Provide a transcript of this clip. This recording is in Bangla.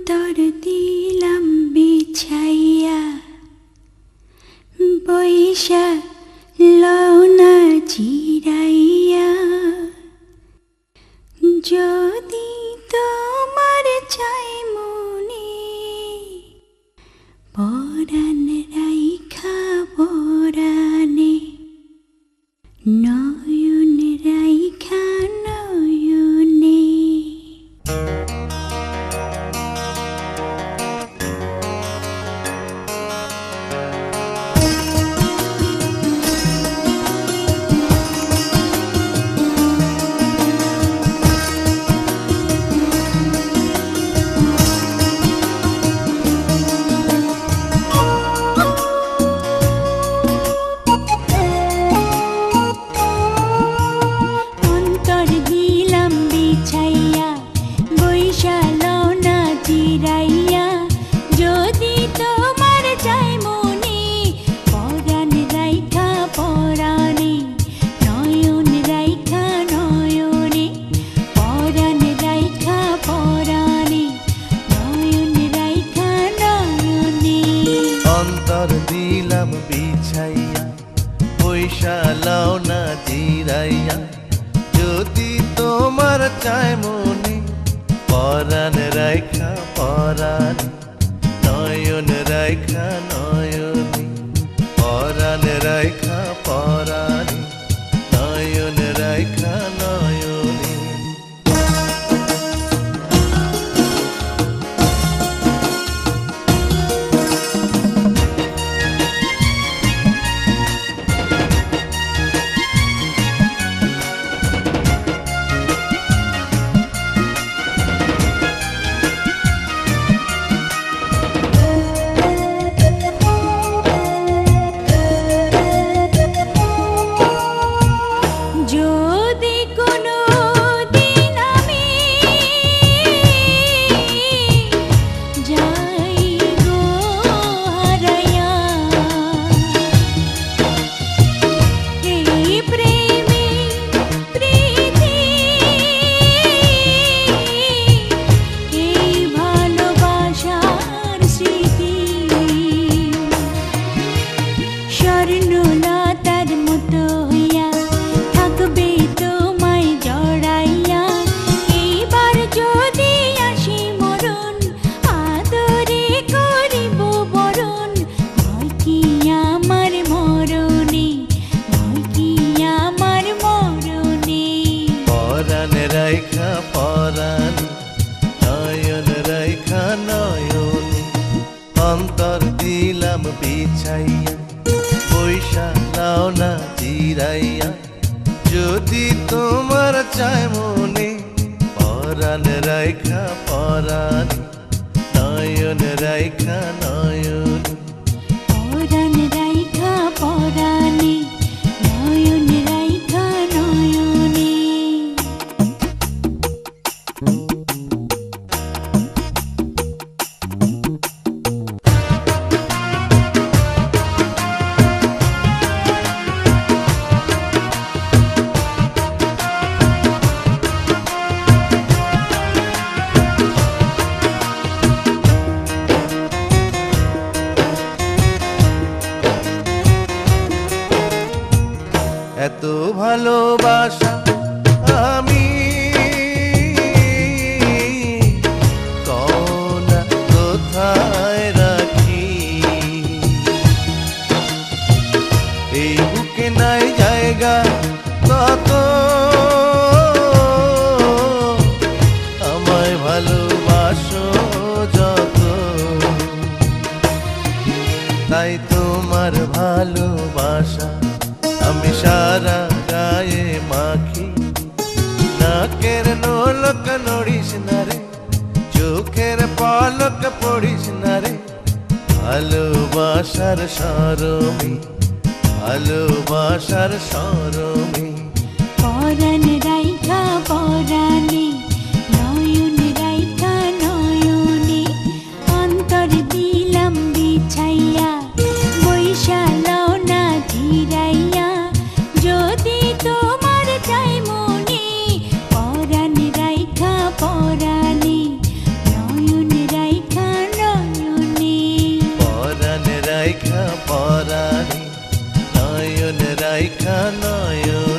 অন্তর দিলাম বিছাইয়া বৈশা লওনা চিরাইয়া যদি তোমার চাই মনে পরাণ রাইখা পরাণে নয়ন রাইখা নয়নে দিলাম বিছাইয়া পয়সা লাও না জিরাইয়া যদি তোমার চায় মনে পরাণ রাইখা পরাণে নয়ন রাইখা নয়নে পরাণ রাইখা পরাণে নয়ন রাইখা নয়নে রাইখা পরাণে নয়ন রাইখা নয়নে অন্তর দিলাম বিছাইয়া পয়সা লাও না জিরাইয়া যদি তোমার চায় মনে পরাণ রাইখা পরাণে নয়ন রাইখা নয়নে পরাণ রাইখা পরাণে নয়ন রাইখা নয়নে এত ভালোবাসা আমি কোনা কোথায় রাখি এই বুকে নাই জায়গা কত আমায় ভালোবাসো যত তাই তোমার ভালোবাসা আমি সারা গায়ে মাখি নাকের নোলক নড়িস না রে চোখের পলক পড়িস না রে ভালোবাসার সরমি ভালোবাসার সরমি পরাণ রাইখা পরাণে নয়ন রাইখা নয়নে অন্তর দিলাম বিছাইয়া বৈশা লওনা জিরাইয়া যদি তোমার চাই মনে পরাণ রাইখা পরাণে নয়ন রাইখা পরাণে নয়ন রাইখা নয়ন